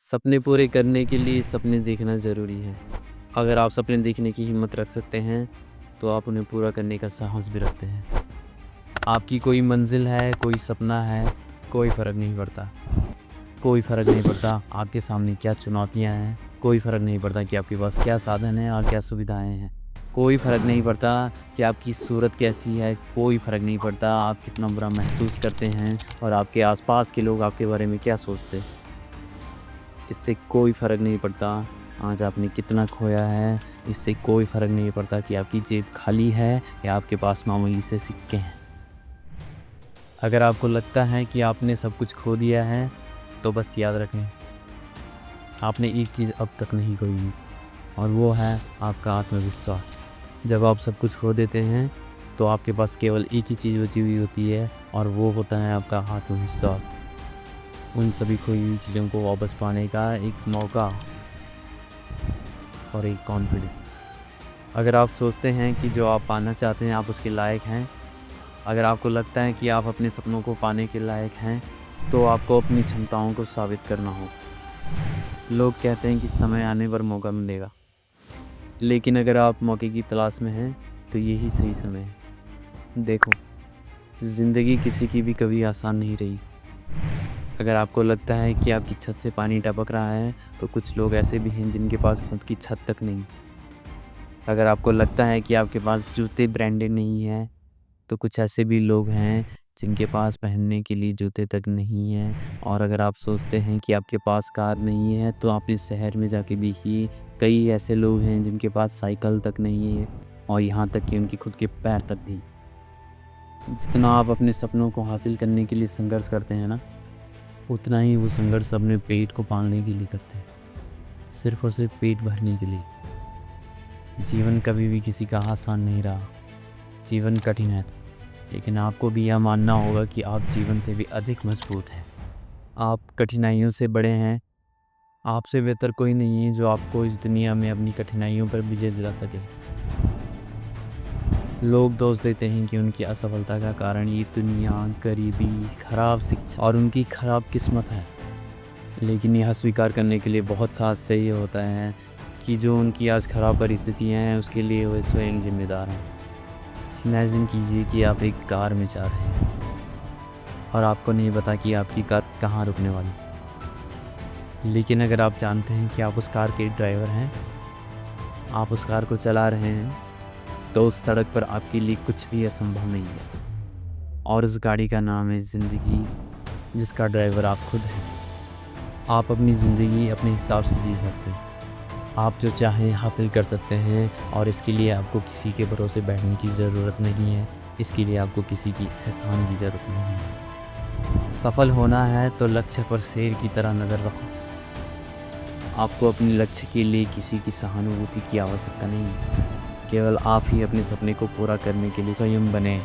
सपने पूरे करने के लिए सपने देखना ज़रूरी है। अगर आप सपने देखने की हिम्मत रख सकते हैं, तो आप उन्हें पूरा करने का साहस भी रखते हैं। आपकी कोई मंज़िल है, कोई सपना है, कोई फ़र्क नहीं पड़ता। कोई फ़र्क नहीं पड़ता आपके सामने क्या चुनौतियाँ हैं, कोई फ़र्क नहीं पड़ता कि आपके पास क्या साधन हैं और क्या सुविधाएँ हैं। कोई फ़र्क नहीं पड़ता कि आपकी सूरत कैसी है, कोई फ़र्क नहीं पड़ता आप कितना बुरा महसूस करते हैं और आपके आस-पास के लोग आपके बारे में क्या सोचते हैं। इससे कोई फ़र्क नहीं पड़ता आज आपने कितना खोया है, इससे कोई फ़र्क नहीं पड़ता कि आपकी जेब खाली है या आपके पास मामूली से सिक्के हैं। अगर आपको लगता है कि आपने सब कुछ खो दिया है, तो बस याद रखें, आपने एक चीज़ अब तक नहीं खोई और वो है आपका आत्मविश्वास। जब आप सब कुछ खो देते हैं, तो आपके पास केवल एक ही चीज़ बची हुई होती है और वो होता है आपका आत्मविश्वास। उन सभी खोई हुई चीज़ों को वापस पाने का एक मौका और एक कॉन्फिडेंस। अगर आप सोचते हैं कि जो आप पाना चाहते हैं आप उसके लायक हैं, अगर आपको लगता है कि आप अपने सपनों को पाने के लायक हैं, तो आपको अपनी क्षमताओं को साबित करना होगा। लोग कहते हैं कि समय आने पर मौका मिलेगा, लेकिन अगर आप मौके की तलाश में हैं, तो यही सही समय है। देखो, ज़िंदगी किसी की भी कभी आसान नहीं रही। अगर आपको लगता है कि आपकी छत से पानी टपक रहा है, तो कुछ लोग ऐसे भी हैं जिनके पास खुद की छत तक नहीं। अगर आपको लगता है कि आपके पास जूते ब्रांडेड नहीं हैं, तो कुछ ऐसे भी लोग हैं जिनके पास पहनने के लिए जूते तक नहीं हैं। और अगर आप सोचते हैं कि आपके पास कार नहीं है, तो आप इस शहर में जाके देखिए, कई ऐसे लोग हैं जिनके पास साइकिल तक नहीं है और यहाँ तक कि उनके खुद के पैर तक नहीं। जितना आप अपने सपनों को हासिल करने के लिए संघर्ष करते हैं ना, उतना ही वो संघर्ष अपने पेट को पालने के लिए करते हैं, सिर्फ़ और सिर्फ पेट भरने के लिए। जीवन कभी भी किसी का आसान नहीं रहा, जीवन कठिन है, लेकिन आपको भी यह मानना होगा कि आप जीवन से भी अधिक मजबूत हैं। आप कठिनाइयों से बड़े हैं, आपसे बेहतर कोई नहीं है जो आपको इस दुनिया में अपनी कठिनाइयों पर विजय दिला सके। लोग दोष देते हैं कि उनकी असफलता का कारण ये दुनिया, गरीबी, खराब शिक्षा और उनकी खराब किस्मत है। लेकिन यह स्वीकार करने के लिए बहुत साहस चाहिए होता है कि जो उनकी आज खराब परिस्थितियाँ हैं उसके लिए वे स्वयं जिम्मेदार हैं। इमेजिन कीजिए कि आप एक कार में जा रहे हैं और आपको नहीं पता कि आपकी कार कहाँ रुकने वाली। लेकिन अगर आप जानते हैं कि आप उस कार के ड्राइवर हैं, आप उस कार को चला रहे हैं, तो उस सड़क पर आपके लिए कुछ भी असंभव नहीं है। और उस गाड़ी का नाम है ज़िंदगी, जिसका ड्राइवर आप खुद हैं। आप अपनी ज़िंदगी अपने हिसाब से जी सकते हैं। आप जो चाहें हासिल कर सकते हैं और इसके लिए आपको किसी के भरोसे बैठने की ज़रूरत नहीं है। इसके लिए आपको किसी की एहसान की ज़रूरत नहीं है। सफल होना है तो लक्ष्य पर शेर की तरह नज़र रखो। आपको अपने लक्ष्य के लिए किसी की सहानुभूति की आवश्यकता नहीं है। केवल आप ही अपने सपने को पूरा करने के लिए स्वयं बने।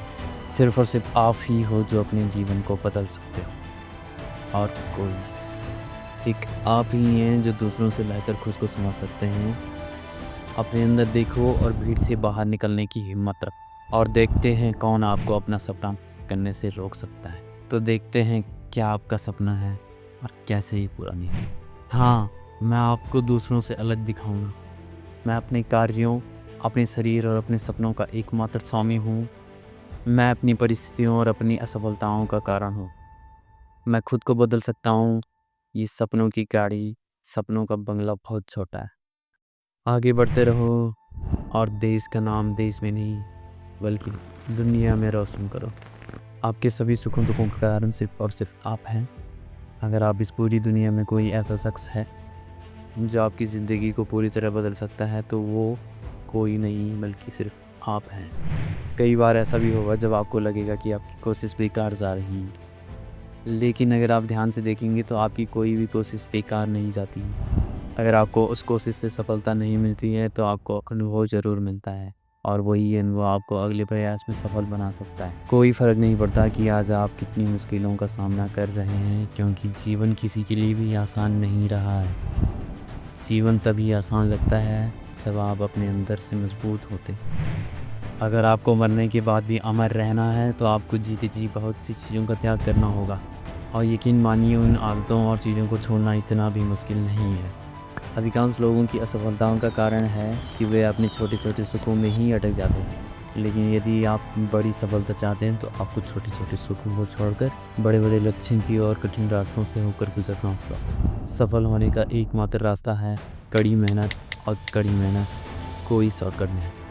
सिर्फ़ और सिर्फ आप ही हो जो अपने जीवन को बदल सकते हो और कोई नहीं। एक आप ही हैं जो दूसरों से बेहतर खुद को समझ सकते हैं। अपने अंदर देखो और भीड़ से बाहर निकलने की हिम्मत रखो और देखते हैं कौन आपको अपना सपना करने से रोक सकता है। तो देखते हैं क्या आपका सपना है और कैसे ही पूरा नहीं है। हाँ, मैं आपको दूसरों से अलग दिखाऊंगा। मैं अपने कार्यों, अपने शरीर और अपने सपनों का एकमात्र स्वामी हूँ। मैं अपनी परिस्थितियों और अपनी असफलताओं का कारण हूँ। मैं खुद को बदल सकता हूँ। ये सपनों की गाड़ी, सपनों का बंगला बहुत छोटा है। आगे बढ़ते रहो और देश का नाम देश में नहीं बल्कि दुनिया में रोशन करो। आपके सभी सुखों दुखों का कारण सिर्फ और सिर्फ आप हैं। अगर आप इस पूरी दुनिया में कोई ऐसा शख्स है जो आपकी ज़िंदगी को पूरी तरह बदल सकता है, तो वो कोई नहीं बल्कि सिर्फ आप हैं। कई बार ऐसा भी होगा जब आपको लगेगा कि आपकी कोशिश बेकार जा रही है, लेकिन अगर आप ध्यान से देखेंगे तो आपकी कोई भी कोशिश बेकार नहीं जाती। अगर आपको उस कोशिश से सफलता नहीं मिलती है, तो आपको अनुभव ज़रूर मिलता है और वही अनुभव आपको अगले प्रयास में सफल बना सकता है। कोई फ़र्क नहीं पड़ता कि आज आप कितनी मुश्किलों का सामना कर रहे हैं, क्योंकि जीवन किसी के लिए भी आसान नहीं रहा है। जीवन तभी आसान लगता है जब आप अपने अंदर से मजबूत होते। अगर आपको मरने के बाद भी अमर रहना है, तो आपको जीते जी बहुत सी चीज़ों का त्याग करना होगा और यकीन मानिए उन आदतों और चीज़ों को छोड़ना इतना भी मुश्किल नहीं है। अधिकांश लोगों की असफलताओं का कारण है कि वे अपने छोटे-छोटे सुखों में ही अटक जाते हैं। लेकिन यदि आप बड़ी सफलता चाहते हैं तो आपको छोटे-छोटे सुखों को छोड़कर बड़े-बड़े लक्ष्यों की और कठिन रास्तों से होकर गुज़रना होगा। सफल होने का एकमात्र रास्ता है कड़ी मेहनत, और कड़ी मेहनत कोई शॉर्टकट नहीं है।